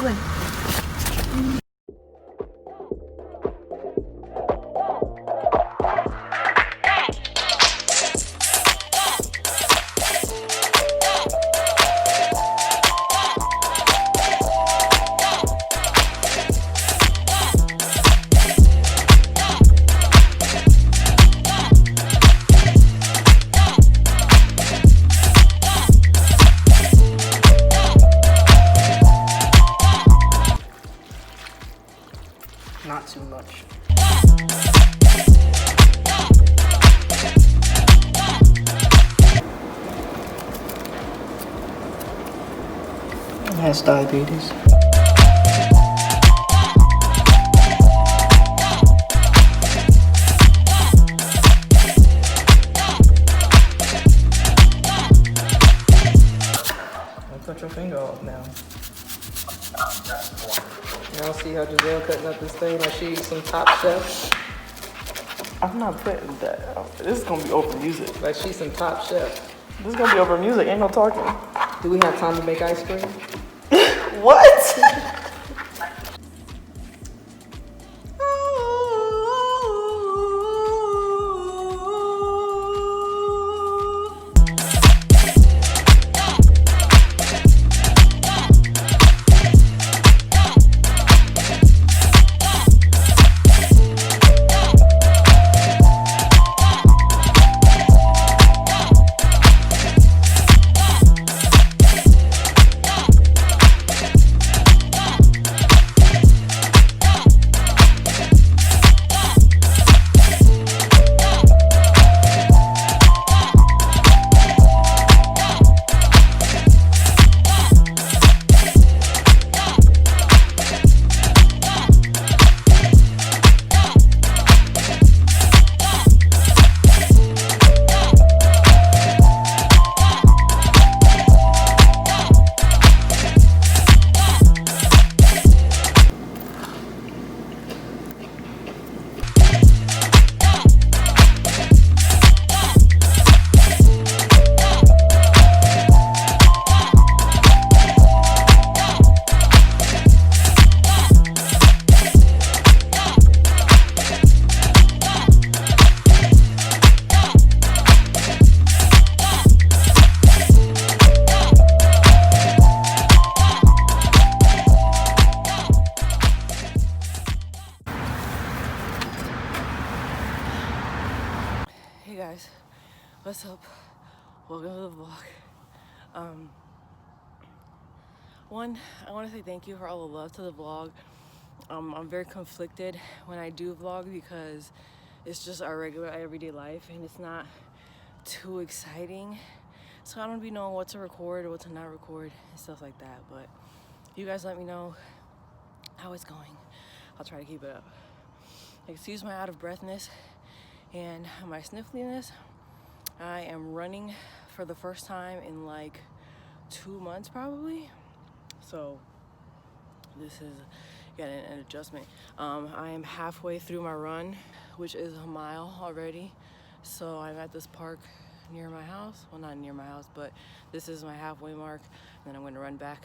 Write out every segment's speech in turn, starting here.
Play. Not too much. Has diabetes. Don't cut your finger off now. Y'all see how Giselle cutting up this thing like she eats some Top Chef? I'm not putting that out. This is gonna be over music. Like she's some Top Chef. This is gonna be over music. Ain't no talking. Do we have time to make ice cream? What? Hey guys, what's up? Welcome to the vlog. One, I want to say thank you for all the love to the vlog. I'm very conflicted when I do vlog because it's just our regular everyday life and it's not too exciting. So I don't be knowing what to record or what to not record and stuff like that. But you guys let me know how it's going. I'll try to keep it up. Excuse my out of breathness and my sniffliness. I am running for the first time in like 2 months probably. So this is an adjustment. I am halfway through my run, which is a mile already. So I'm at this park near my house. Well, not near my house, but this is my halfway mark. And then I'm gonna run back.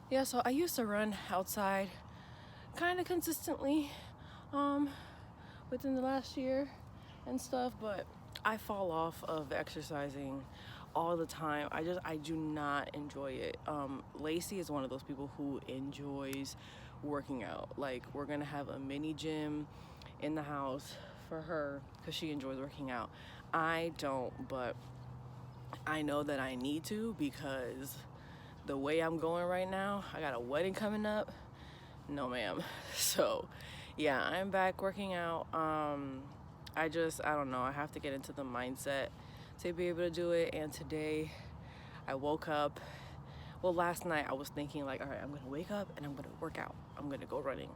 Yeah, so I used to run outside kind of consistently within the last year and stuff, but I fall off of exercising all the time. I do not enjoy it. Lacey is one of those people who enjoys working out. Like, we're gonna have a mini gym in the house for her because she enjoys working out. I don't, but I know that I need to because the way I'm going right now, I got a wedding coming up. No ma'am. So yeah, I'm back working out. I don't know, I have to get into the mindset to be able to do it. And today I woke up, well, last night I was thinking like, all right, I'm gonna wake up and I'm gonna work out, I'm gonna go running.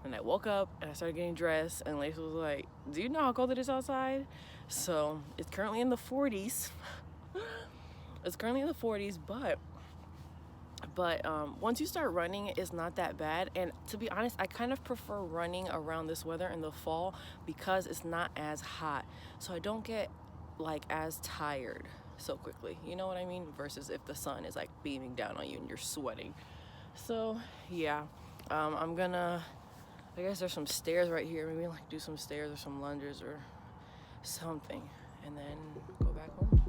And I woke up and I started getting dressed and Lacey was like, do you know how cold it is outside? So it's currently in the 40s. It's currently in the 40s, but once you start running, it's not that bad. And to be honest, I kind of prefer running around this weather in the fall because it's not as hot, so I don't get like as tired so quickly, you know what I mean, versus if the sun is like beaming down on you and you're sweating. So yeah, I'm gonna. I guess there's some stairs right here. Maybe like do some stairs or some lunges or something, and then go back home.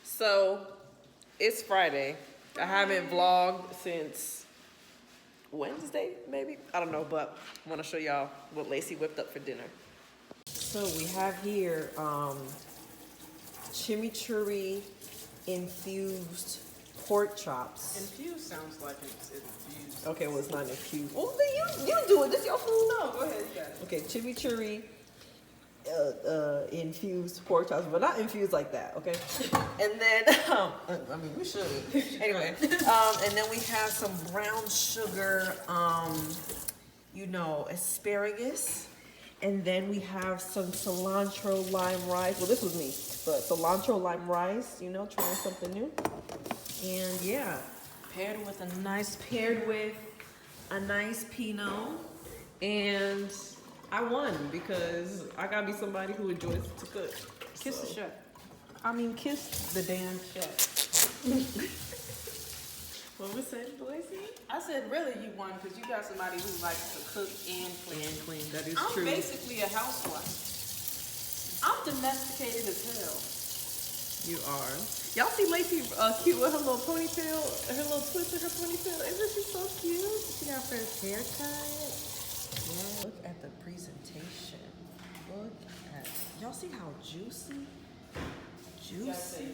So, it's Friday. I haven't vlogged since Wednesday, maybe? I don't know, but I want to show y'all what Lacey whipped up for dinner. So we have here chimichurri infused pork chops. Infused sounds like it's infused. Okay, well, it's not infused. Well, then you do it. This your food. No, go ahead. You got it. Okay, chimichurri infused pork chops, but not infused like that, okay? And then, I mean, we should. Anyway, and then we have some brown sugar, you know, asparagus. And then we have some cilantro lime rice. Well, this was me, but cilantro lime rice, you know, trying something new. And yeah, paired with a nice Pinot. And I won because I gotta be somebody who enjoys to cook. Kiss the chef. I mean, kiss the damn chef. What was said, Lacey? I said, really, you won because you got somebody who likes to cook and clean. And clean, that is I'm true. basically a housewife. I'm domesticated as hell. You are. Y'all see Lacey cute with her little ponytail, her little twist in her ponytail? Isn't she so cute? She got her haircut. Yeah. Look at the presentation. Look at, y'all see how juicy? Juicy.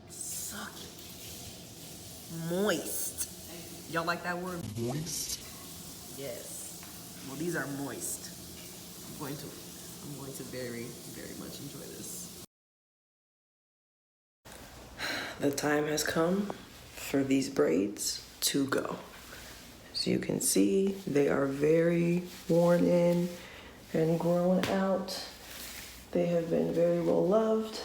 Sucky. Moist. Y'all like that word? Moist? Yes. Well, these are moist. I'm going to very, very much enjoy this. The time has come for these braids to go. As you can see, they are very worn in and grown out. They have been very well loved,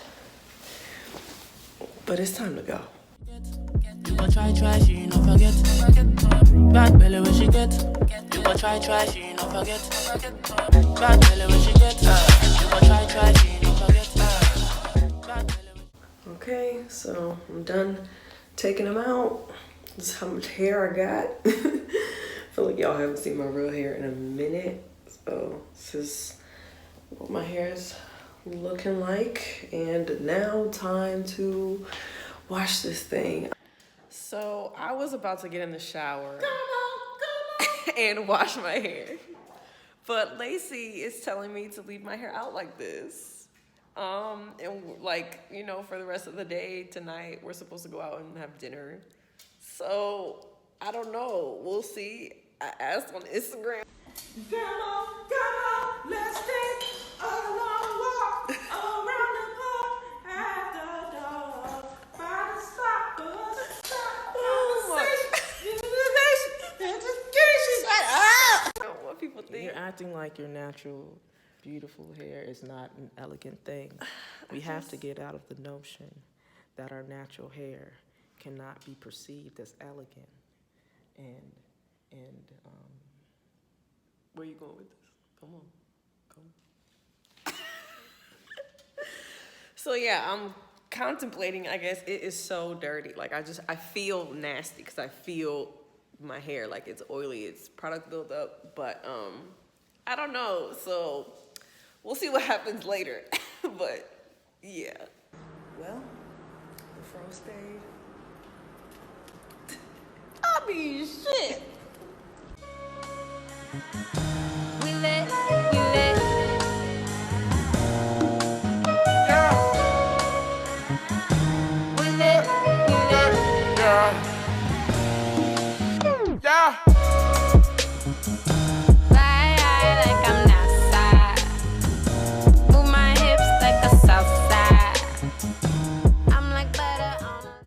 but it's time to go. You go try, she no forget. Bad belly when she get. You go try, she no forget. Bad belly when she get. You go try, she no forget. Bad belly. Okay, so I'm done taking them out. This is how much hair I got. I feel like y'all haven't seen my real hair in a minute. So this is what my hair is looking like. And now time to wash this thing. So I was about to get in the shower and wash my hair. But Lacey is telling me to leave my hair out like this. And like, you know, for the rest of the day tonight, we're supposed to go out and have dinner. So I don't know. We'll see. I asked on Instagram. Come on, let's take a long walk around the park after dark. By the stop, What people think. You're acting like your natural, beautiful hair is not an elegant thing. We have to get out of the notion that our natural hair cannot be perceived as elegant. And Where you going with this? Come on. So yeah, I'm contemplating. I guess it is so dirty. Like I feel nasty because I feel my hair like it's oily. It's product buildup, but I don't know. So we'll see what happens later. But yeah. Well, the fro stayed. I mean, shit.